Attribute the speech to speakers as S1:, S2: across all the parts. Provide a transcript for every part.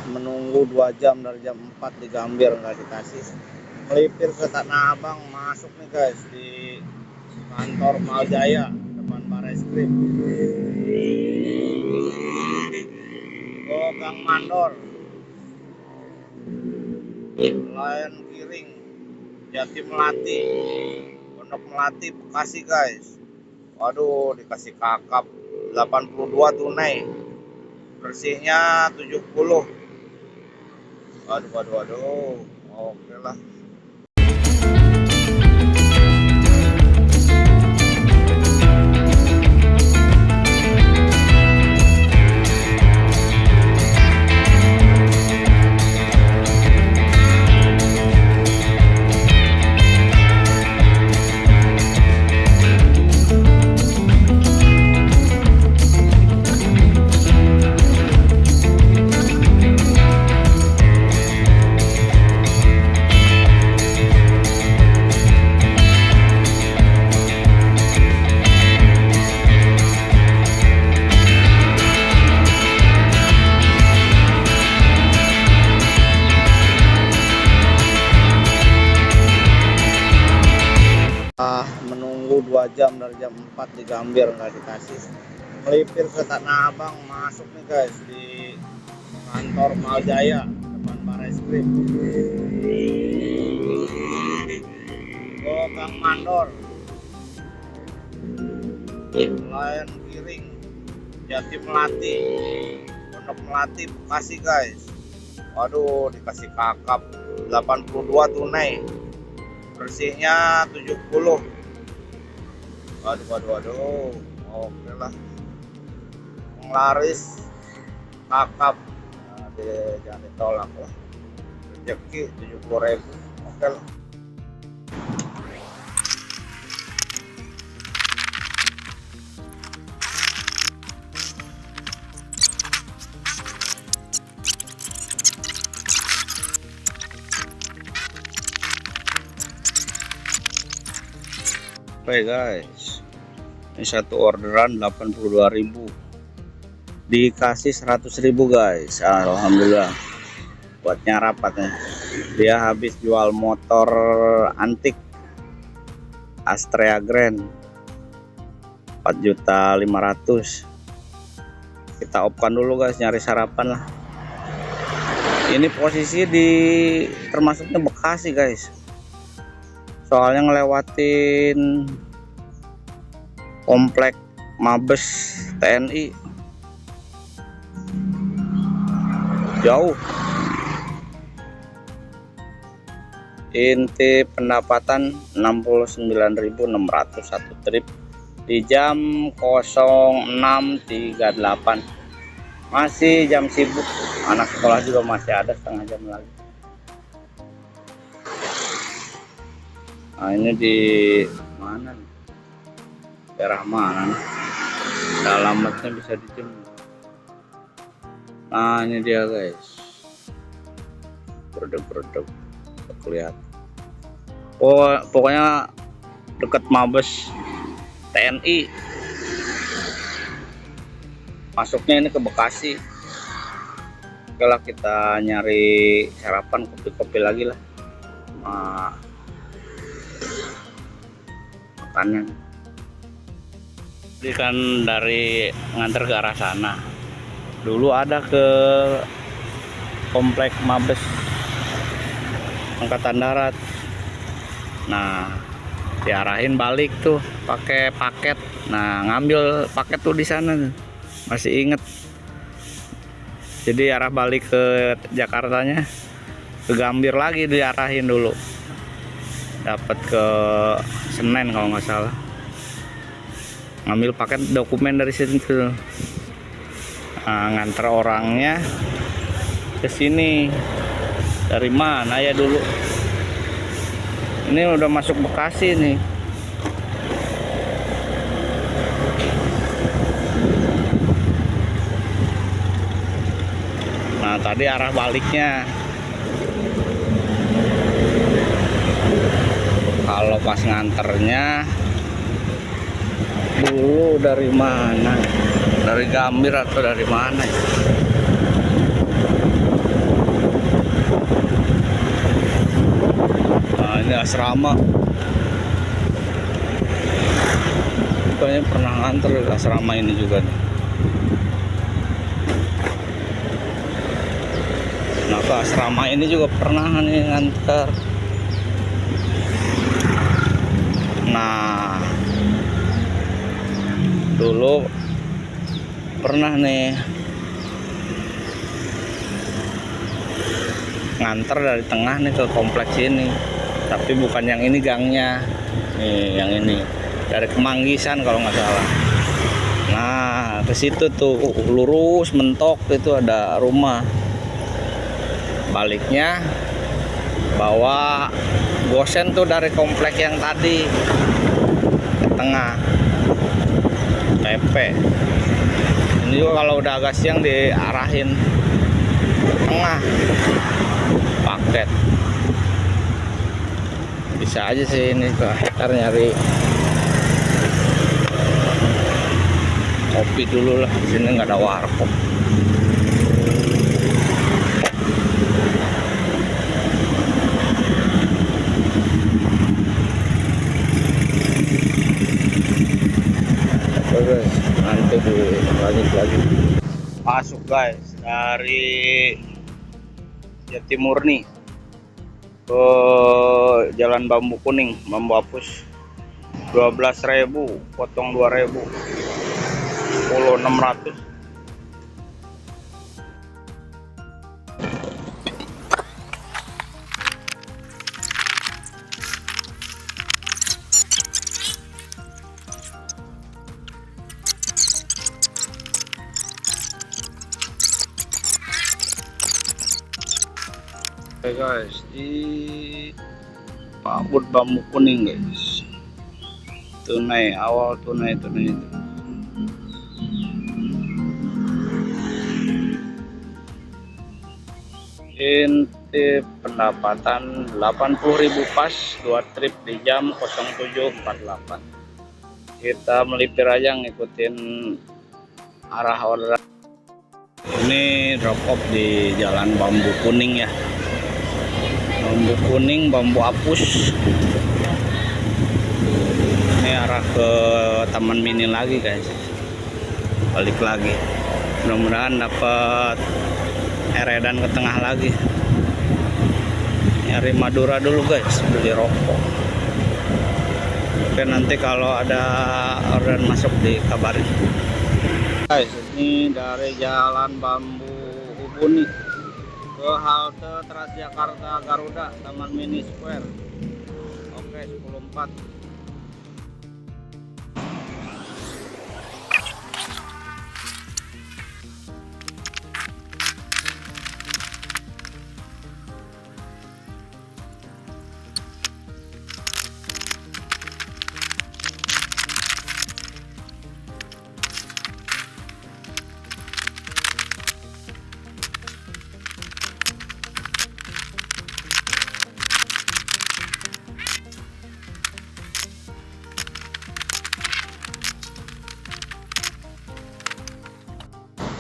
S1: Menunggu 2 jam dari jam 4 di Gambir nggak dikasih. Melipir ke Tanah Abang, masuk nih guys di kantor Maljaya depan Bareskrim. Ke Gang Mandor, Layan Kiring, Jati Melati, Pondok Melati, Bekasi guys. Waduh, dikasih kakap 82 tunai. Bersihnya 70. Waduh. Oke lah. Menunggu 2 jam dari jam 4 di Gambir nggak dikasih. Melipir ke Tanah Abang, masuk nih guys di kantor Maljaya depan Bareskrim. Ke Gang Mandor, Layan Kiring, Jati Melati, Pondok Melati, Bekasi guys. Waduh, dikasih kakap 82 tunai. Bersihnya 70. Waduh. Oke lah. Penglaris kakap. Nah, jangan ditolak lah. Rezeki 70.000. Oke lah. Oke guys, ini satu orderan 82.000, dikasih 100.000 guys. Alhamdulillah, buat nyarapat nih. Dia habis jual motor antik Astrea Grand 4.500.000. Kita opkan dulu guys, nyari sarapan lah. Ini posisi di termasuknya Bekasi guys, soalnya ngelewatin komplek Mabes TNI, jauh. Inti pendapatan 69.600 satu trip di jam 06.38. Masih jam sibuk, anak sekolah juga masih ada setengah jam lagi. Nah, ini di mana nih? Daerah mana nih? Alamatnya bisa dijemput. Nah, ini dia guys. Produk kelihatan. Oh, pokoknya dekat Mabes TNI. Masuknya ini ke Bekasi. Oke lah, kita nyari sarapan, kopi-kopi lagi lah. Nah, makanan. Jadi kan dari nganter ke arah sana. Dulu ada ke komplek Mabes Angkatan Darat. Nah, diarahin balik tuh pakai paket. Nah, ngambil paket tuh di sana. Masih inget. Jadi arah balik ke Jakartanya ke Gambir lagi diarahin dulu. Dapat ke Senen kalau nggak salah. Ngambil paket dokumen dari situ. Nah, nganter orangnya ke sini. Dari mana ya dulu? Ini udah masuk Bekasi nih. Nah, tadi arah baliknya. Kalau pas nganternya dulu dari mana? Dari Gambir atau dari mana ya? asrama. Kayaknya pernah nganter di asrama ini juga nih. Nah, ke asrama ini juga pernah nih nganter. Nah, dulu pernah nih nganter dari tengah nih ke kompleks ini, tapi bukan yang ini gangnya nih, yang ini dari Kemanggisan kalau nggak salah. Nah, ke situ tuh lurus mentok itu ada rumah, baliknya bawa gosen tuh dari kompleks yang tadi ke tengah TP. Ini juga kalau udah agak siang diarahin ke tengah paket. Bisa aja sih ini ke Hektar nyari kopi dulu lah. Di sini nggak ada warkop. Oke guys, nanti dilanjut lagi. Masuk guys dari Jatimurni ke Jalan Bambu Kuning, Bambu Apus. 12.000 potong 2.000, 10.600. Oke guys, di Pabut Bambu Kuning guys, tunai awal tunai itu inti pendapatan 80.000 pas 2 trip di jam 07.48. Kita melipir aja ngikutin arah orderan. Ini drop off di Jalan Bambu Kuning ya, Bambu Kuning, Bambu Apus. Ini arah ke Taman Mini lagi guys, balik lagi. Mudah-mudahan dapat eredan ke tengah lagi. Nyari Madura dulu guys, beli rokok. Oke, nanti kalau ada orderan masuk dikabarin guys. Ini dari Jalan Bambu Ubuni ke halte Transjakarta Garuda Taman Mini Square. Oke, 10.4.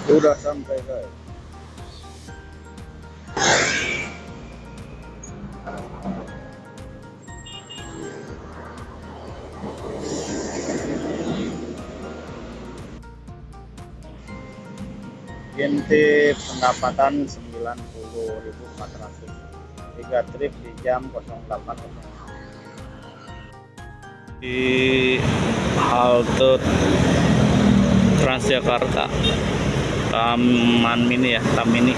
S1: Udah sampai guys. Inti pendapatan 90.400, 3 trip di jam 08.00 di halte Transjakarta Taman Mini ya, Taman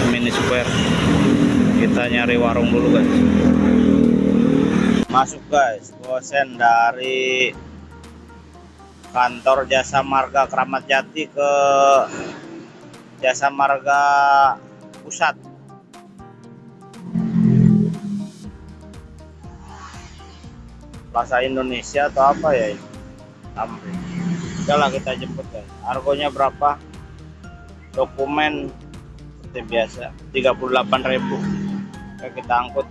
S1: Mini Square. Kita nyari warung dulu guys. Masuk guys, gosen dari kantor Jasa Marga Kramat Jati ke Jasa Marga Pusat. Plaza Indonesia atau apa ya ini? Udahlah kita jemput guys. Harganya berapa? Dokumen seperti biasa 38.000. Oke, kita angkut.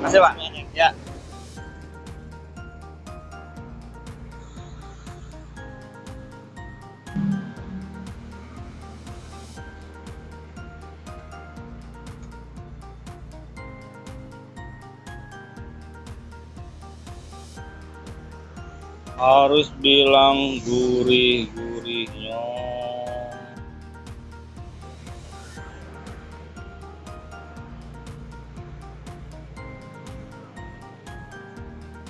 S1: Makasih Pak. Ya. Harus bilang gurih-gurihnya.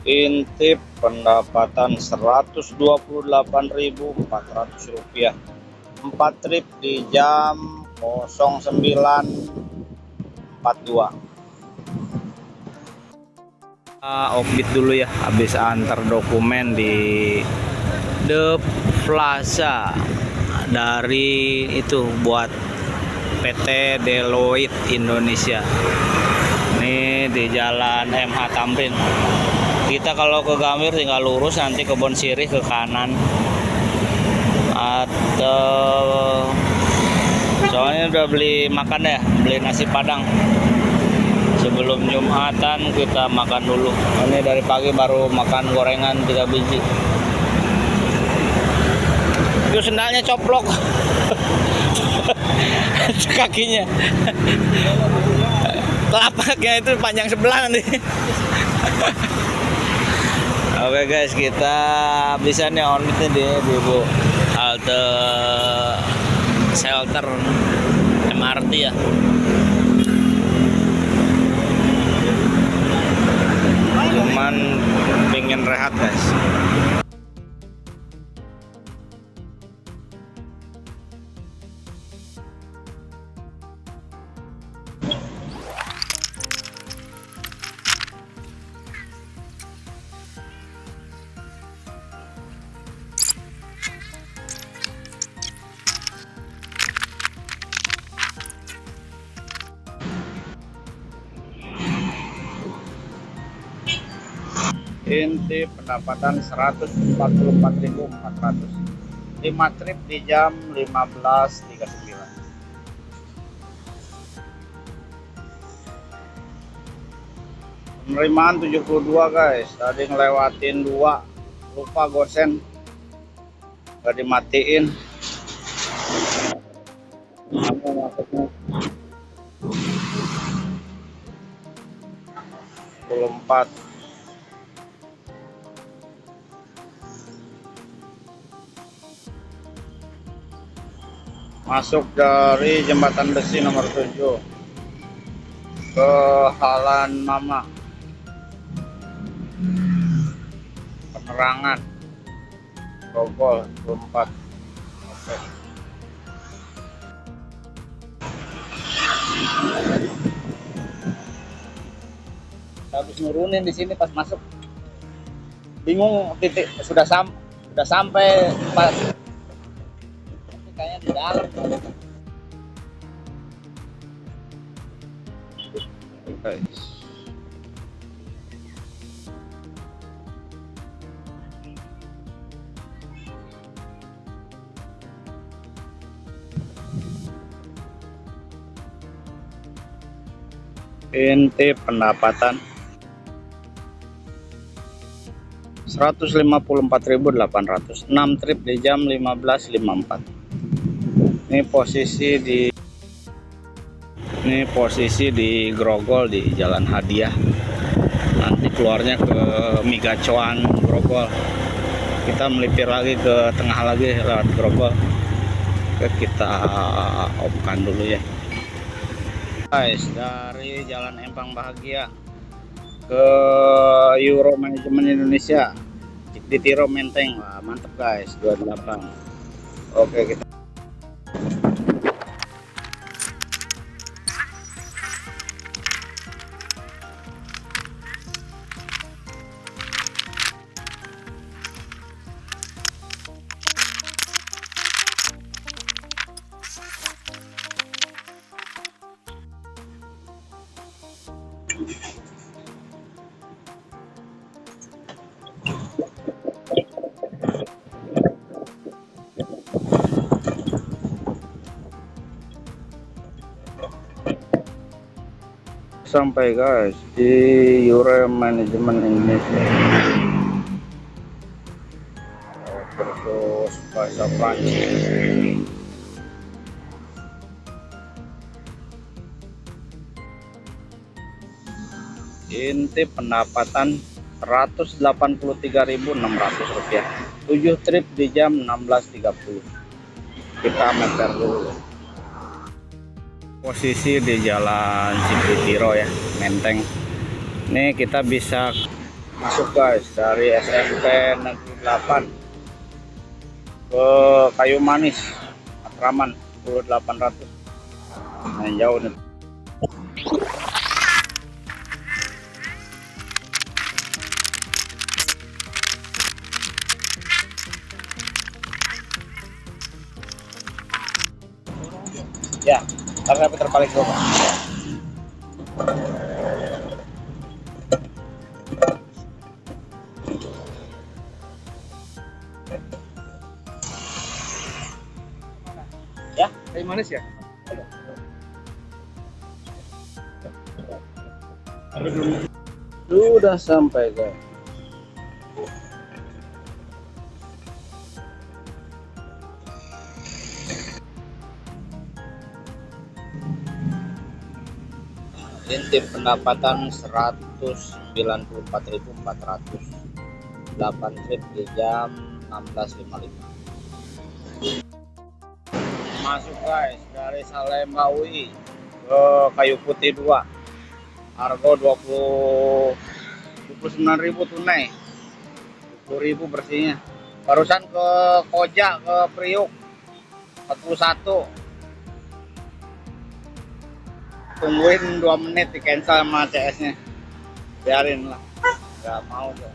S1: Intip pendapatan Rp128.400, 4 trip di jam 09.42. Offbeat dulu ya, habis antar dokumen di The Plaza dari itu buat PT Deloitte Indonesia. Ini di Jalan MH Tamrin. Kita kalau ke Gambir tinggal lurus, nanti Kebon Sirih ke kanan. Atau soalnya udah beli makan ya, beli nasi Padang. Sebelum Jumatan kita makan dulu. Ini dari pagi baru makan gorengan 3 biji. Itu sendalnya coplok. Kakinya. Telapaknya itu panjang sebelah nanti. Oke guys, kita bisa nih on nih di Bu halte shelter MRT ya. Cuman pengen rehat guys. Inti pendapatan 144.400, 5 trip di jam 15.39. Penerimaan 72 guys, tadi ngelewatin 2, lupa gosen, gak dimatiin. Apa maksudnya? 24. Masuk dari jembatan besi nomor 7 ke Halan Mama, Penerangan, Grogol 24. Oke. Habis nurunin di sini pas masuk, bingung titik sudah sampai pas kayaknya di dalam. Guys. Inti pendapatan 154.800, 6 trip di jam 15.54. Ini posisi di Grogol di Jalan Hadiah. Nanti keluarnya ke Migacoan Grogol. Kita melipir lagi ke tengah lagi lewat Grogol. Oke, kita opkan dulu ya. Guys, dari Jalan Empang Bahagia ke Euro Manajemen Indonesia di Tiro Menteng. Wah, mantep guys, 28. Oke, kita Sampai guys di Euro Manajemen Indonesia kursus bahasa Prancis. Inti pendapatan Rp183.600, 7 trip di jam 16.30. Kita meter dulu. Posisi di Jalan Cipitiro ya, Menteng. Ini kita bisa masuk guys dari SMP Negeri 8 ke Kayu Manis, Matraman 10800. Nah, jauh nih. Ya, karena terbalik dulu. Ya, Kayu Manis ya. Sudah sampai guys. Inti pendapatan 194.400, 8 trip di jam 16.55. Masuk guys dari Salemba UI ke Kayu Putih 2, harga 29.000 tunai, 10.000 bersihnya. Barusan ke Koja ke Priuk 41, tungguin 2 menit di cancel sama CS nya, biarin lah, nggak mau dong.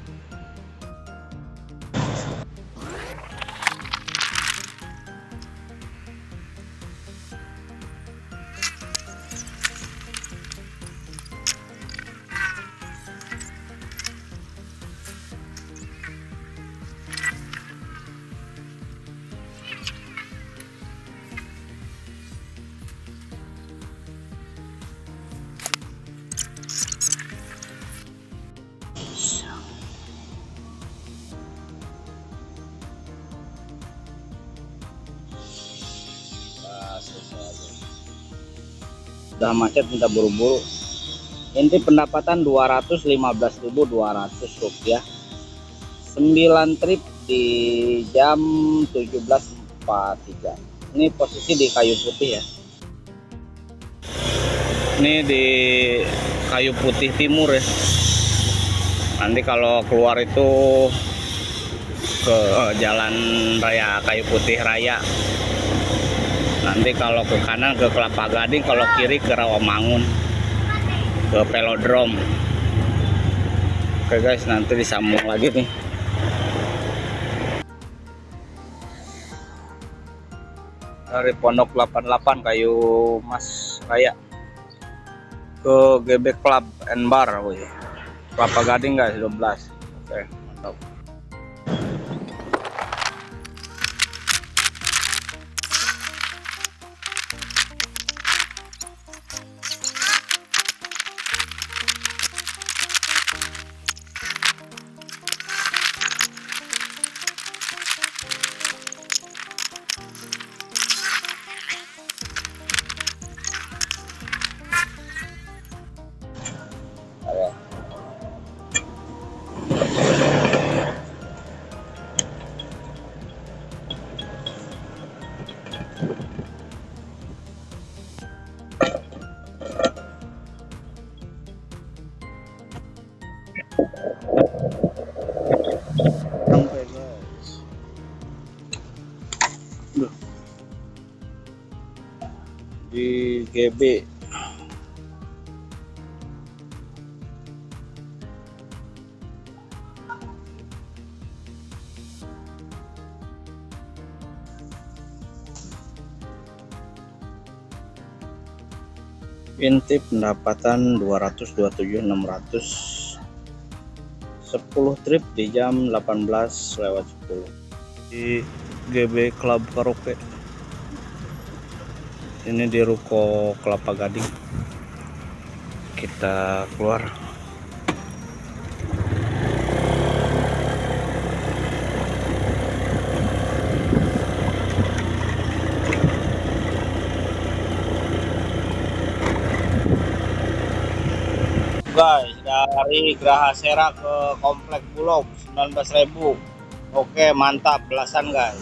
S1: Udah macet minta buru-buru. Inti pendapatan Rp215.200, 9 trip di jam 17.43. Ini posisi di Kayu Putih ya. Ini di Kayu Putih Timur ya. Nanti kalau keluar itu ke Jalan Raya Kayu Putih Raya. Nanti kalau ke kanan ke Kelapa Gading, kalau kiri ke Rawamangun, ke Velodrome. Oke guys, nanti disambung lagi nih. Dari Pondok 88 Kayu Mas Raya ke GB Club and Bar, wih. Kelapa Gading guys 12. Oke, mantap. Sampai guys. Di GB inti pendapatan 227.600, 10 trip di jam 18.10 di GB Club Karaoke. Ini di Ruko Kelapa Gading. kita keluar.
S2: Guys, dari Graha Sera ke Komplek Bulog 19.000. Oke, mantap, belasan guys.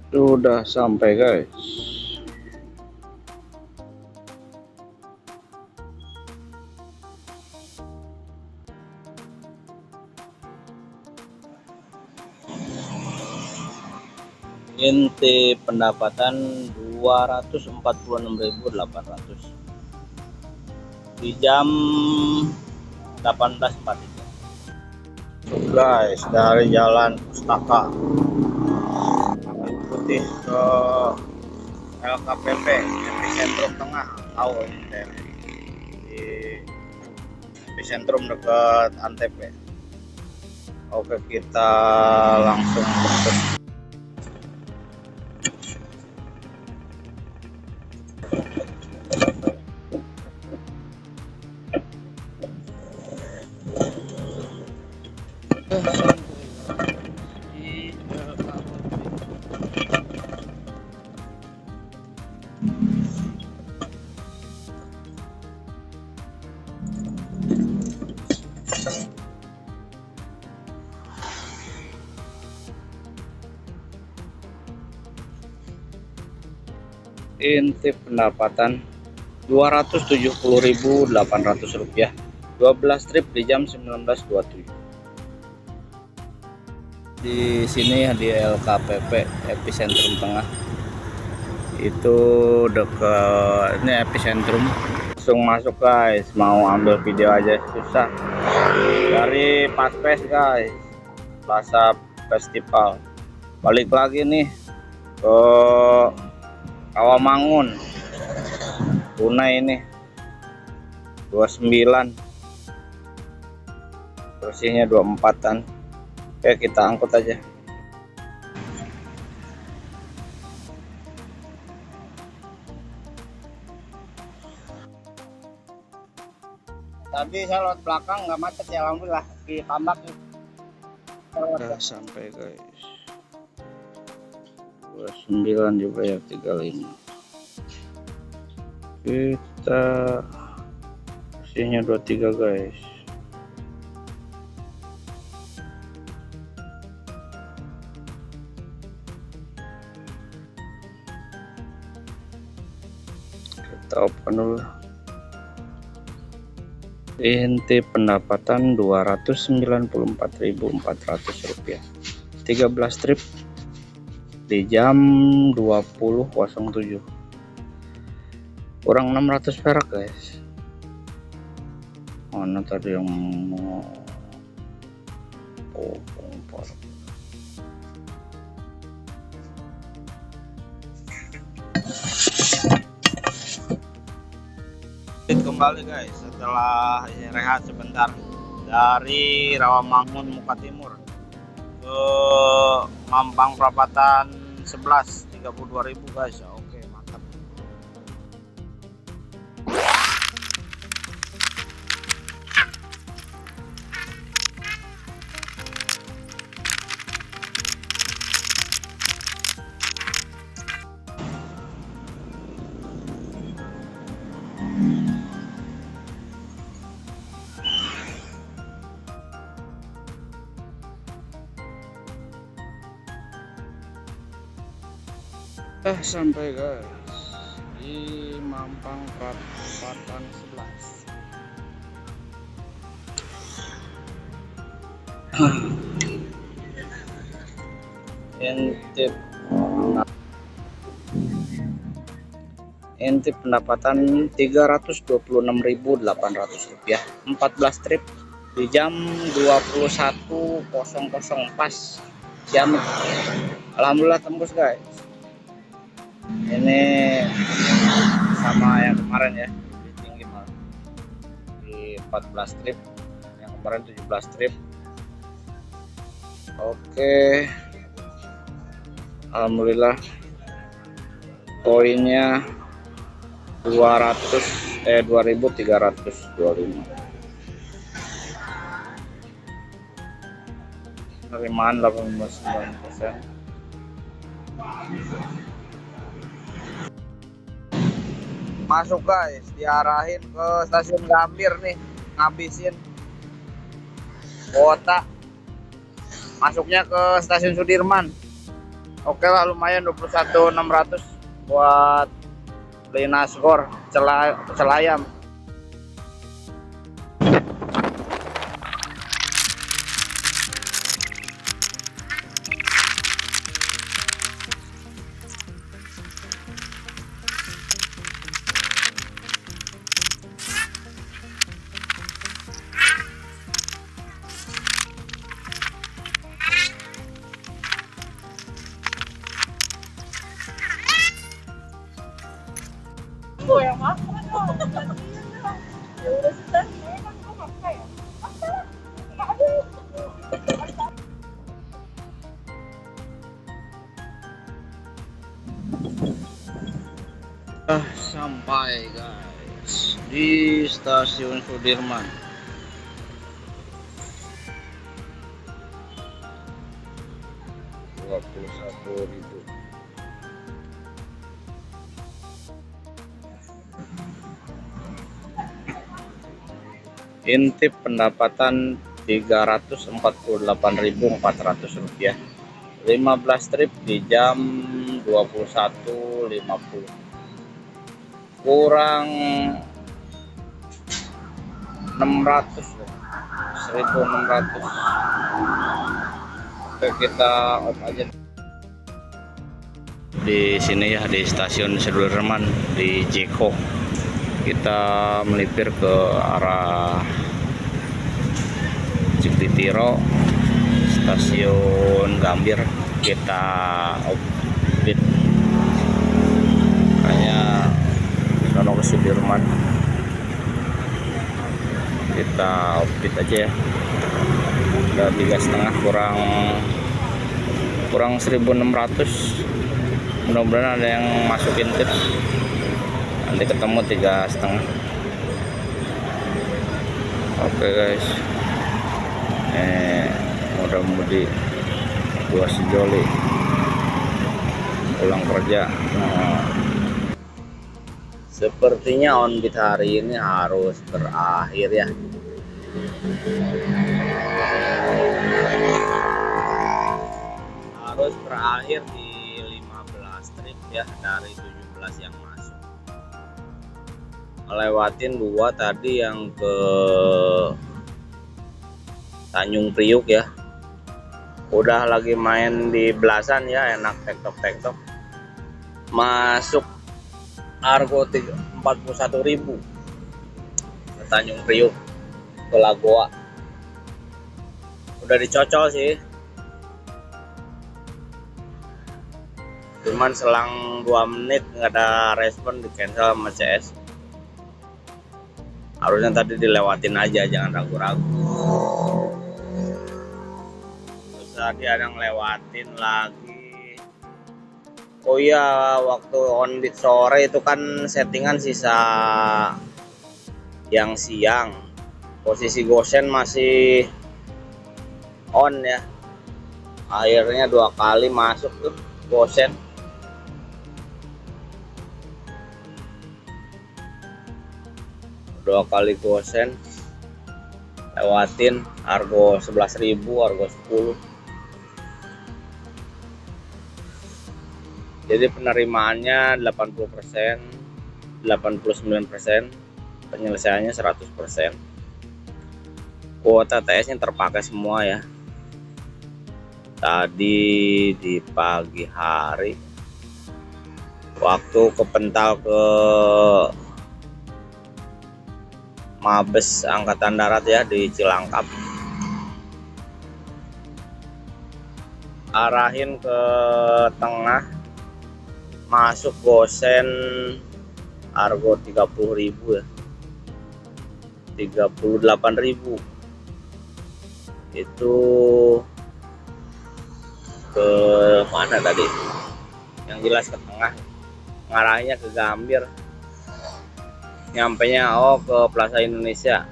S1: Sudah sampai guys.
S2: Inti pendapatan 246.800 di jam 18.43. Guys, dari Jalan Pustaka ikuti ke LKPP Epicentrum Tengah, tahu ini di Epicentrum dekat Antep. Oke, kita langsung berangkat.
S1: Inti pendapatan Rp270.800, 12 trip di jam 19.27. Di sini di LKPP Epicentrum Tengah, itu dekat ini Epicentrum. Langsung masuk guys, mau ambil video aja susah. Dari Paspes guys, Plaza Festival, balik lagi nih ke Kawamangun. Tunai ini 29, bersihnya 24-an. Oke, kita angkut aja.
S2: Tadi saya lewat belakang nggak macet ya, alhamdulillah di tambak nih.
S1: Udah sampai guys. 29 juga ya, 35. Kita bersihnya 23 guys. Kita open dulu. Inti pendapatan Rp294.400, 13 trip di jam 20.07, kurang 600 perak guys. Mana tadi yang mau kompor.
S2: Kembali guys setelah rehat sebentar dari Rawamangun Muka Timur ke Mampang Perapatan 11, 32.000 guys. Oke, mantap.
S1: Sampai guys di Mampang Perapatan 11. Inti pendapatan Rp326.800, 14 trip di jam 21.00 pas Ciamis. Alhamdulillah tembus guys. Ini sama yang kemarin ya, lebih tinggi malah di 14 strip, yang kemarin 17 strip. Oke, alhamdulillah koinnya 2325, penerimaan 89%. Masuk guys, diarahin ke stasiun Gambir nih, ngabisin kuota. Masuknya ke stasiun Sudirman. Oke lah, lumayan 21.600 buat beli nasgor pecel ayam. Sampai guys di stasiun Sudirman. Rp21.000. Intip pendapatan Rp348.400. 15 trip di jam 21.50. Kurang 600, 1.600. Oke, kita off aja di sini ya, di stasiun Sudirman di Jeko. Kita melipir ke arah Ciktitiro, stasiun Gambir. Kita off-beat kayak sono ke Sudirman. Kita off-beat aja ya. Udah 3,5, kurang 1.600. Mudah-mudahan ada yang masukin tips. Nanti ketemu 3,5. Oke guys, mudah-mudi gua sejoli pulang kerja. Sepertinya on-beat hari ini harus berakhir ya. Harus berakhir di 15 trip ya dari 17 yang masuk. Melewatin 2 tadi yang ke Tanjung Priuk ya. Udah lagi main di belasan ya, enak tektok-tektok. Masuk Argo 41.000 ke Tanjung Priuk, ke Lagoa. Udah dicocol sih, cuman selang 2 menit nggak ada respon, di cancel sama CS. Harusnya tadi dilewatin aja, jangan ragu-ragu. Terus tadi ada ngelewatin lagi. Oh iya, waktu on-beat sore itu kan settingan sisa yang siang. Posisi Gosen masih on ya. Akhirnya 2 kali masuk tuh Gosen. Dua kali Gosen, lewatin Argo 11.000, Argo 10. Jadi penerimaannya 80%, 89%, penyelesaiannya 100%. Kuota TS-nya terpakai semua ya. Tadi di pagi hari waktu kepental ke Mabes Angkatan Darat ya di Cilangkap, arahin ke tengah, masuk Gosen
S2: Argo 30.000 ya, 38.000 itu ke mana tadi, yang jelas ke tengah, ngarahnya ke Gambir, nyampenya ke Plaza Indonesia.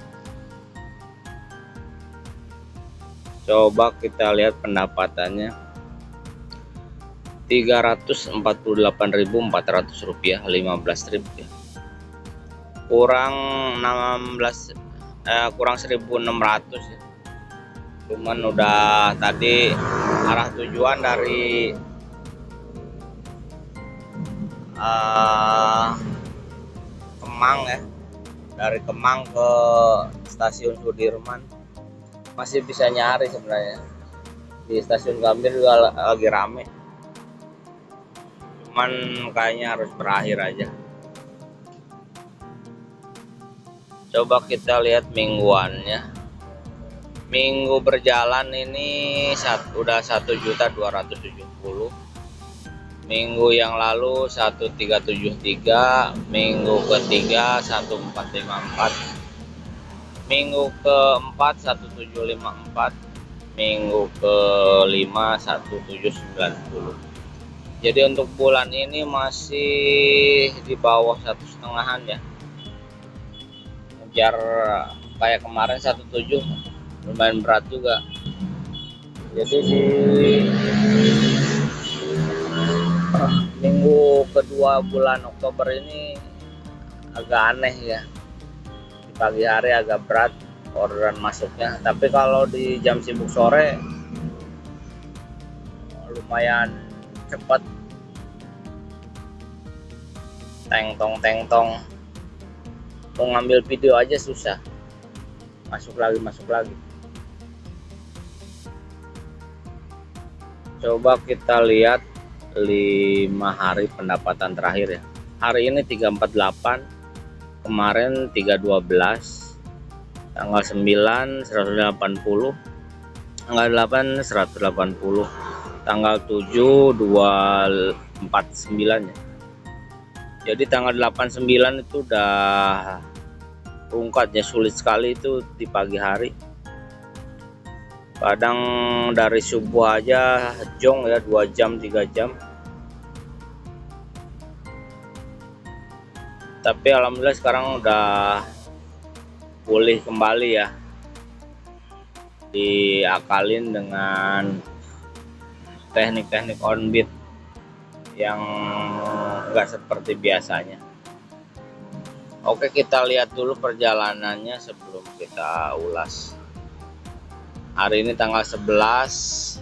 S2: Coba kita lihat pendapatannya, Rp348.400, 15.000 ya. Kurang 1.600 ya. Cuman udah tadi arah tujuan dari Kemang ya, dari Kemang ke stasiun Sudirman masih bisa nyari sebenarnya. Di stasiun Gambir juga lagi rame, cuman kayaknya harus berakhir aja. Coba kita lihat mingguannya. Minggu berjalan ini udah 1.270.000. Minggu yang lalu 1.373, minggu ketiga 1.454, minggu keempat 1.754, minggu kelima 1.790. Jadi untuk bulan ini masih di bawah 1,5-an ya. Ngejar kayak kemarin 1.7 lumayan berat juga. Jadi di minggu kedua bulan Oktober ini agak aneh ya. Di pagi hari agak berat orderan masuknya, tapi kalau di jam sibuk sore lumayan cepat. Teng-tong mau ngambil video aja susah, masuk lagi. Coba kita lihat 5 hari pendapatan terakhir ya. Hari ini 348, kemarin 312, tanggal 9 180, tanggal 8 180, tanggal 7 249 ya. Jadi tanggal 89 itu udah rungkatnya, sulit sekali itu di pagi hari. Kadang dari subuh aja jong ya, 2 jam 3 jam. Tapi alhamdulillah sekarang udah pulih kembali ya, diakalin dengan teknik-teknik on beat yang enggak seperti biasanya. Oke, kita lihat dulu perjalanannya sebelum kita ulas. Hari ini tanggal 11,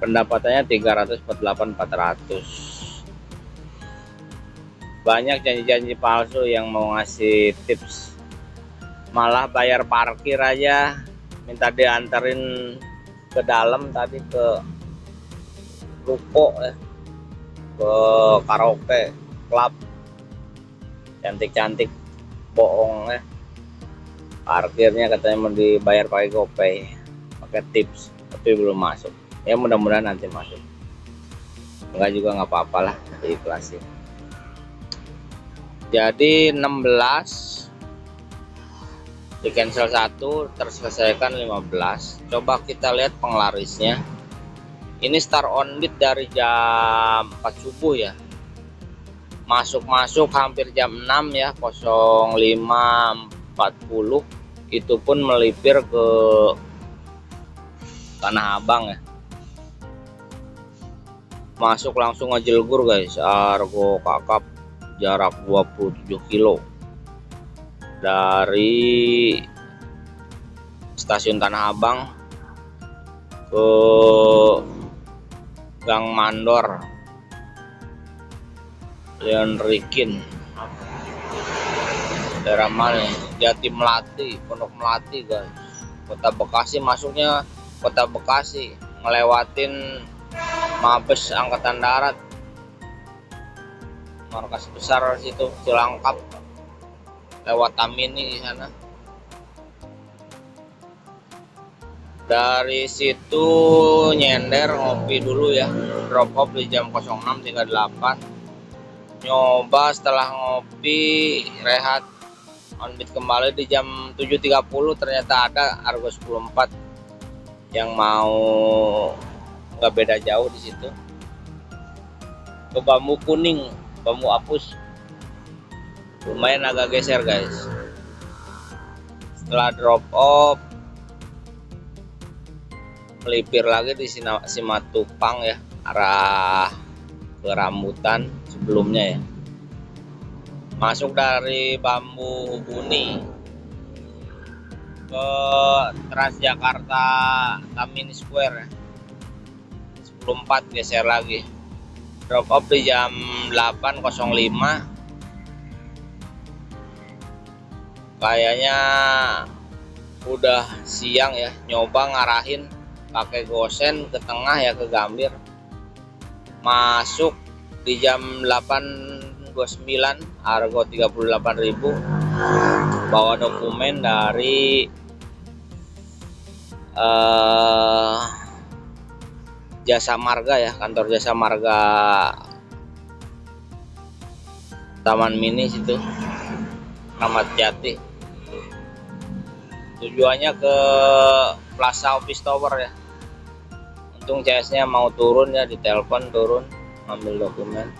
S2: pendapatannya 348.400. Banyak janji-janji palsu yang mau ngasih tips, malah bayar parkir aja minta dianterin ke dalam, tadi ke ruko ya, ke karaoke club cantik-cantik, bohong ya. Parkirnya katanya mau dibayar pakai GoPay, pakai tips, tapi belum masuk. Ya mudah-mudahan nanti masuk. Enggak juga nggak apa-apa lah, diikhlasin. Jadi 16 di cancel 1, terselesaikan 15. Coba kita lihat penglarisnya. Ini start on beat dari jam 4 subuh ya. Masuk hampir jam 6 ya, 05.40. Itu pun melipir ke Tanah Abang ya. Masuk langsung ngejelgur guys, Argo Kakap, jarak 27 kilo dari stasiun Tanah Abang ke Gang Mandor, Leon Rikin, daerah mana? Jati Melati, Pondok Melati guys. Kota Bekasi, masuknya Kota Bekasi, ngelewatin Mabes Angkatan Darat, markas besar situ Cilangkap, lewat Tamini di sana. Dari situ nyender ngopi dulu ya, drop off di jam 06.38. Nyoba setelah ngopi rehat, on beat kembali di jam 7.30. Ternyata ada Argo 104 yang mau nggak beda jauh di situ. Ke bambu kuning, bambu apus, lumayan agak geser guys. Setelah drop off melipir lagi di Simatupang ya, arah ke rambutan sebelumnya ya. Masuk dari bambu Buni ke Transjakarta Tamrin Square ya. 10.04 geser lagi. Drop off di jam 8.05. Kayaknya udah siang ya, nyoba ngarahin pakai gosen ke tengah ya, ke Gambir. Masuk di jam 8.29, Argo 38.000. Bawa dokumen dari Jasa Marga ya, kantor Jasa Marga Taman Mini situ, Ramat Jati. Tujuannya ke Plaza Office Tower ya. Untung CS-nya mau turun ya, ditelepon turun ambil dokumen.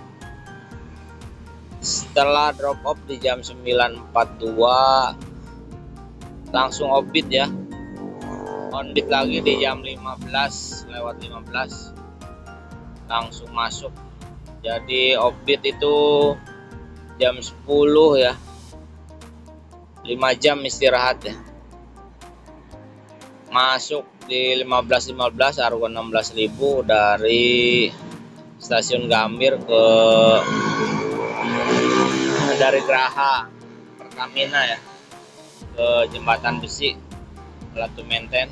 S2: Setelah drop off di jam 9.42 langsung off-beat ya. On beat lagi di jam 15 langsung masuk. Jadi off-beat itu jam 10 ya. 5 jam istirahat ya. Masuk di 15.15 Argo 16.000 dari stasiun Gambir ke dari Geraha Pertamina ya ke Jembatan Besi Latu Menten.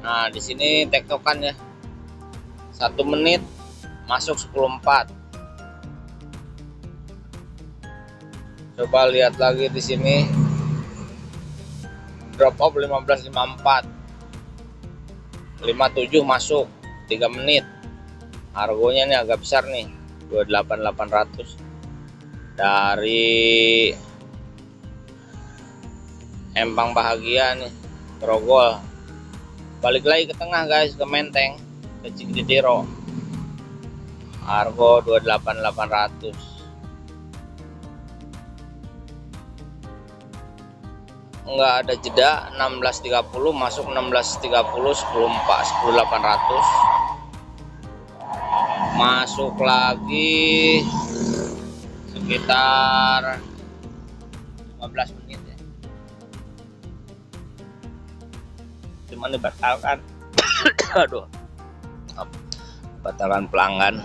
S2: Nah, di sini tektokan ya. 1 menit masuk 10.04. Coba lihat lagi di sini. Drop off 15.54. 57 masuk 3 menit. Argonya ini agak besar nih, 28.800 dari Empang Bahagia nih, Grogol. Balik lagi ke tengah guys, ke Menteng, ke Cikiditiro. Argo 28.800. Enggak ada jeda, 16.30 masuk 16.30 10.800. Masuk lagi sekitar 15 menit ya. Cuman dibatalkan. Aduh. Batalkan pelanggan.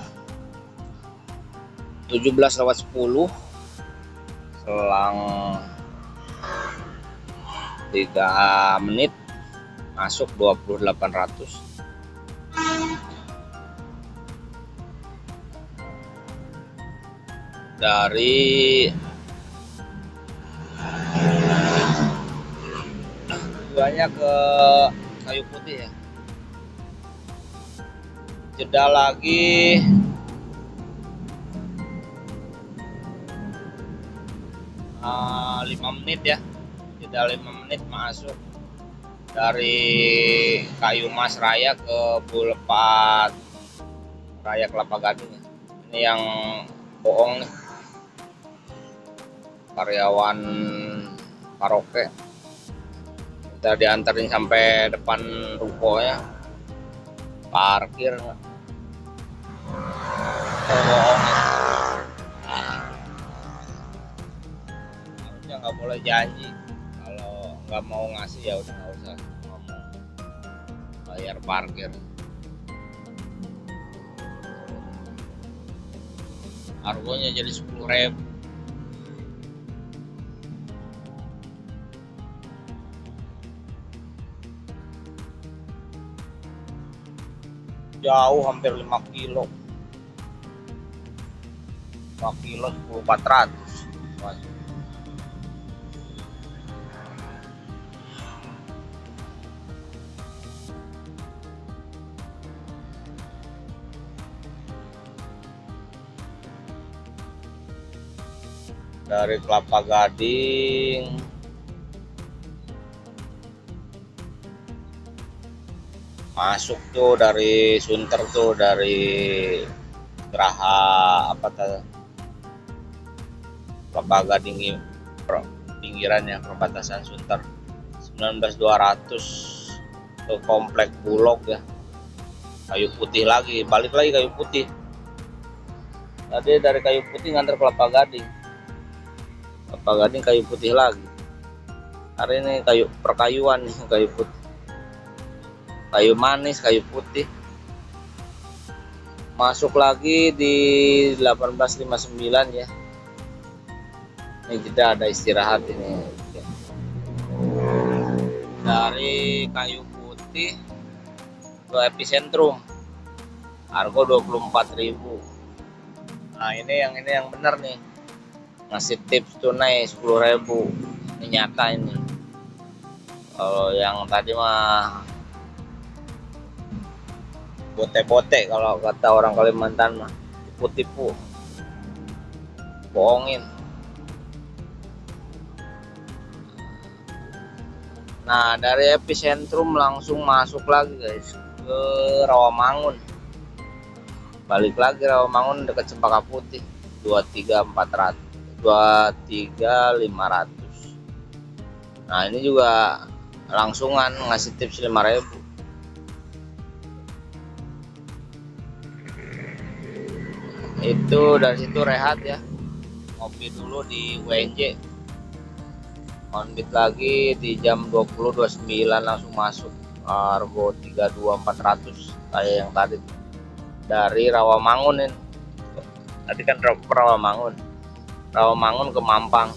S2: 17.10 selang 3 menit masuk 20.800. Dari tujuannya ke Kayu Putih ya. Jeda lagi 5 menit ya. Jeda 5 menit masuk dari Kayu Mas Raya ke Boulevard Raya Kelapa Gading. Ini yang bohong nih, karyawan karaoke. Kita diantarin sampai depan rukonya, parkir bohong. Harusnya nggak boleh janji, kalau nggak mau ngasih ya udah nggak usah ngomong bayar parkir. Argonya jadi 10.000. Jauh, hampir 5 kilo. 5 kilo 10.400. dari Kelapa Gading masuk tuh, dari Sunter tuh, dari Geraha apa tuh, Kelapa Gading pinggirannya perbatasan Sunter. 19.200 ke komplek Bulog ya, Kayu Putih lagi, balik lagi Kayu Putih. Tadi dari Kayu Putih nganter Kelapa Gading, Kayu Putih lagi. Hari ini kayu perkayuan nih, kayu putih, kayu manis, kayu putih. Masuk lagi di 1859 ya. Ini kita ada istirahat ini. Dari Kayu Putih ke Epicentrum, harga 24.000. Nah ini yang bener nih, ngasih tips tunai 10.000. Ini nyata ini. Kalau yang tadi mah bote-bote, kalau kata orang Kalimantan mah tipu-tipu, bohongin. Nah dari Epicentrum langsung masuk lagi guys ke Rawamangun, balik lagi Rawamangun dekat Cempaka Putih, 23.500. Nah ini juga langsungan ngasih tips 5.000. Itu dari situ rehat ya, ngopi dulu di WNJ, onbit lagi di jam 20.29 langsung masuk, harga 32.400 kayak yang tadi dari Rawamangun ini. Tadi kan Rawamangun ke Mampang,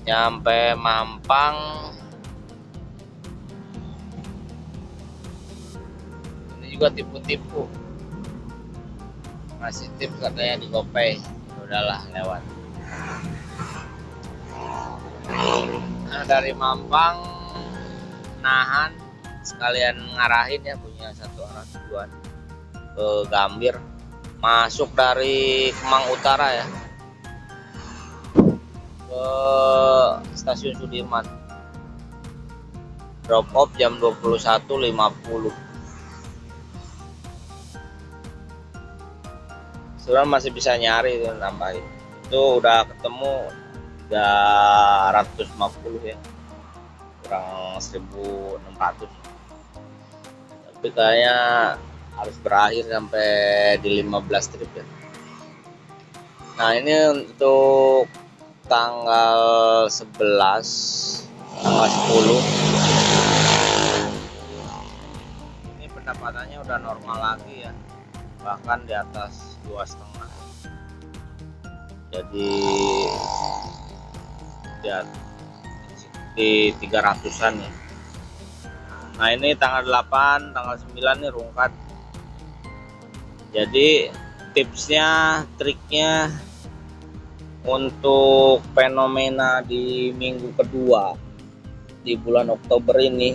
S2: nyampe Mampang ini juga tipu-tipu, ngasih tip katanya di GoPay, udahlah lewat. Nah dari Mampang nahan sekalian ngarahin ya, punya satu arah tujuan ke Gambir, masuk dari Kemang Utara ya ke stasiun Sudirman, drop off jam 21.50. Sebenarnya masih bisa nyari itu, nambahin itu udah ketemu 350 ya, kurang 1.600, tapi kayaknya harus berakhir sampai di 15 trip ya. Nah ini untuk tanggal 11, tanggal 10 ini pendapatannya udah normal lagi ya, bahkan di atas 2,5, jadi di 300-an ya. Nah ini tanggal 8, tanggal 9 nih rungkat. Jadi tipsnya, triknya untuk fenomena di minggu kedua di bulan Oktober ini,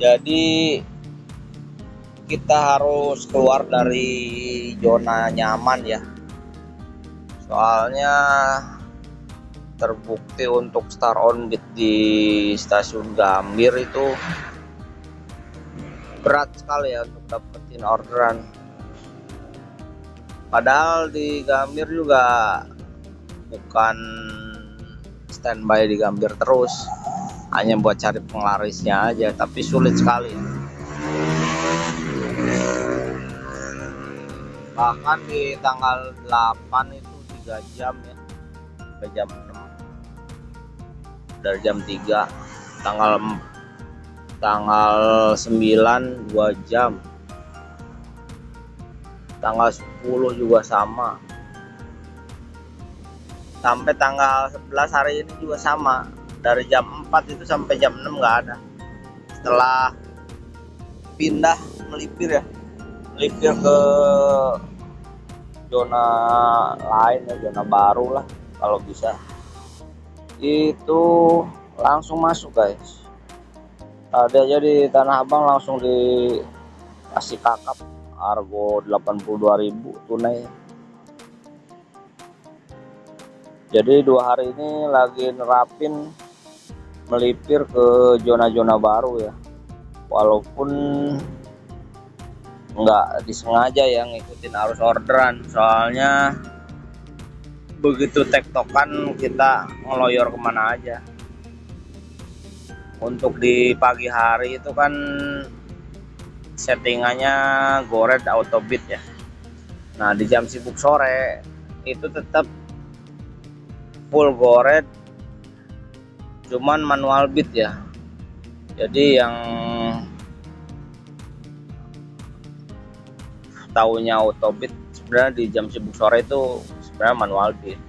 S2: jadi kita harus keluar dari zona nyaman ya, soalnya terbukti untuk start on beat di stasiun Gambir itu berat sekali ya untuk dapetin orderan. Padahal di Gambir juga bukan standby di Gambir terus, hanya buat cari penglarisnya aja, tapi sulit sekali. Bahkan di tanggal 8 itu 3 jam ya, ke jam 6 dari jam 3. Tanggal 9 2 jam, tanggal 10 juga sama, sampai tanggal 11 hari ini juga sama, dari jam 4 itu sampai jam 6 nggak ada. Setelah pindah melipir ke zona lain ya, zona baru lah kalau bisa, itu langsung masuk guys. Tadi aja di Tanah Abang langsung dikasih kakap Argo 82.000 tunai. Jadi 2 hari ini lagi nerapin melipir ke zona-zona baru ya, walaupun nggak disengaja ya ngikutin arus orderan, soalnya begitu tektokan kita ngeloyor kemana aja. Untuk di pagi hari itu kan settingannya goret auto beat ya. Nah di jam sibuk sore itu tetap full goret, cuman manual beat ya. Jadi yang taunya auto beat sebenarnya di jam sibuk sore itu sebenarnya manual beat.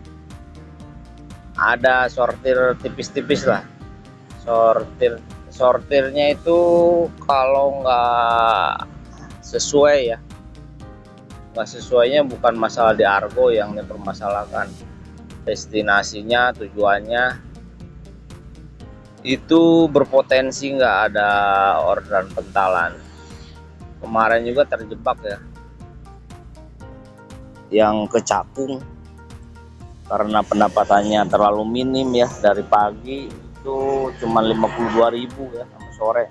S2: Ada sortir tipis-tipis lah. Sortirnya itu kalau nggak sesuai ya, nggak sesuainya bukan masalah di Argo yang dipermasalahkan, destinasinya, tujuannya itu berpotensi nggak ada orderan pentalan. Kemarin juga terjebak ya, yang ke Cakung karena pendapatannya terlalu minim ya, dari pagi itu cuma 52.000 ya sampai sore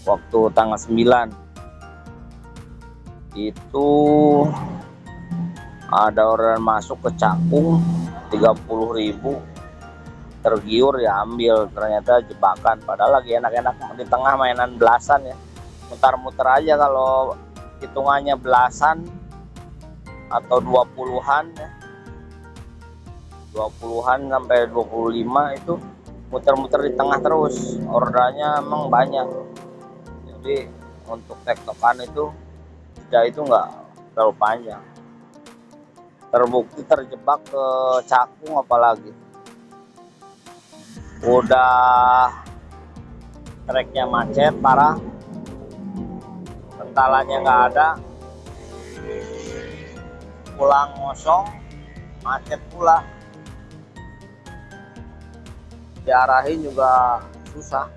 S2: waktu tanggal 9 itu ada orderan masuk ke Cakung 30.000, tergiur ya ambil, ternyata jebakan, padahal lagi enak-enak di tengah mainan belasan ya, muter-muter aja. Kalau hitungannya belasan atau 20-an ya, 20-an sampai 25 itu muter-muter di tengah terus, ordernya emang banyak. Jadi untuk tektokan itu nggak terlalu panjang. Terbukti terjebak ke Cakung, apalagi udah treknya macet parah, pentalannya nggak ada, pulang ngosong, macet pula, diarahin juga susah,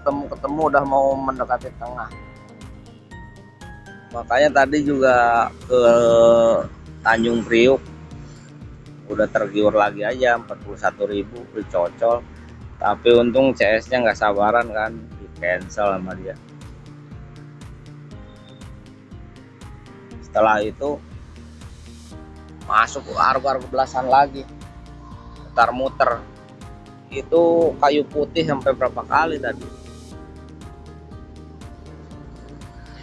S2: ketemu udah mau mendekati tengah. Makanya tadi juga ke Tanjung Priuk udah tergiur lagi aja 41.000 dicocol, tapi untung CS nya nggak sabaran kan, di cancel sama dia. Setelah itu masuk ke Argo belasan lagi, muter-muter. Itu kayu putih sampai berapa kali tadi,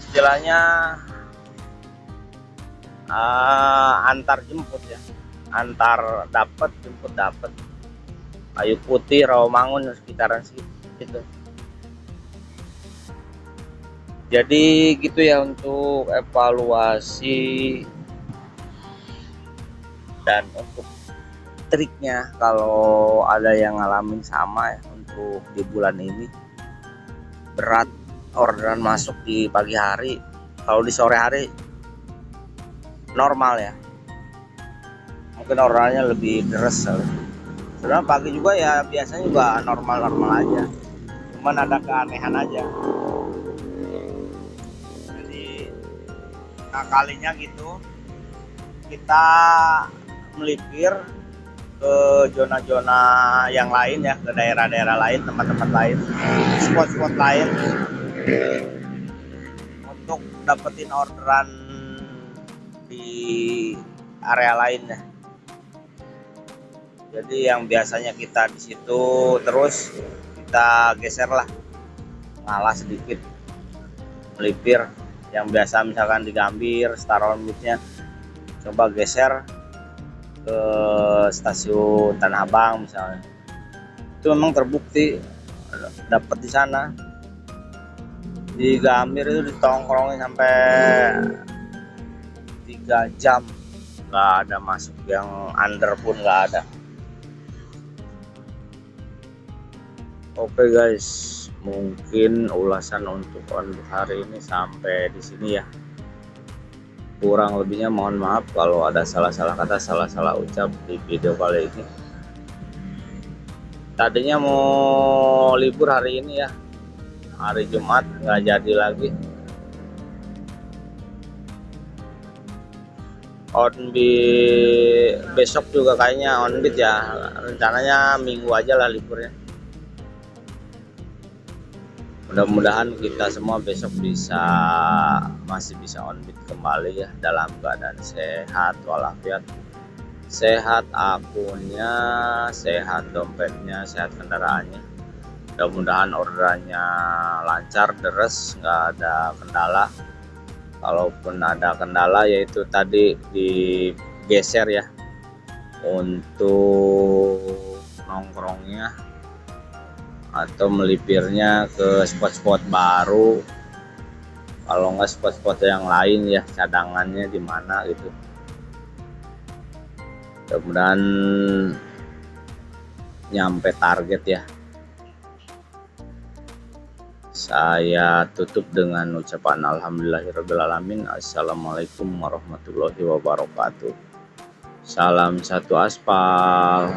S2: istilahnya antar jemput ya, antar dapat jemput dapat. Kayu putih, Rawamangun, sekitaran situ. Jadi gitu ya untuk evaluasi dan untuk triknya kalau ada yang ngalamin sama ya. Untuk di bulan ini berat orderan masuk di pagi hari, kalau di sore hari normal ya, mungkin orderannya lebih deres. Sebenarnya pagi juga ya biasanya juga normal-normal aja, cuman ada keanehan aja. Jadi kalinya gitu kita melipir ke zona-zona yang lain ya, ke daerah-daerah lain, tempat-tempat lain, spot-spot lain, untuk dapetin orderan di area lain ya. Jadi yang biasanya kita di situ terus kita geser lah, ngalah sedikit melipir. Yang biasa misalkan di Gambir, Staron Beatnya, coba geser ke stasiun Tanah Abang misalnya. Itu memang terbukti dapat di sana. Di Gambir itu ditongkrongin sampai 3 jam nggak ada masuk, yang under pun nggak ada. Oke guys, mungkin ulasan untuk hari ini sampai di sini ya. Kurang lebihnya mohon maaf kalau ada salah-salah kata, salah-salah ucap di video kali ini. Tadinya mau libur hari ini ya, hari Jumat, nggak jadi lagi besok juga kayaknya on beat ya, rencananya minggu aja lah liburnya. Mudah-mudahan kita semua besok masih bisa on beat kembali ya, dalam keadaan sehat walafiat, sehat akunnya, sehat dompetnya, sehat kendaraannya. Mudah-mudahan orderannya lancar, deres, nggak ada kendala. Kalaupun ada kendala yaitu tadi digeser ya untuk nongkrongnya atau melipirnya ke spot-spot baru, kalau nggak spot-spot yang lain ya, cadangannya di mana gitu. Mudah-mudahan nyampe target ya. Saya tutup dengan ucapan alhamdulillahirrabbilalamin. Assalamualaikum warahmatullahi wabarakatuh. Salam satu aspal.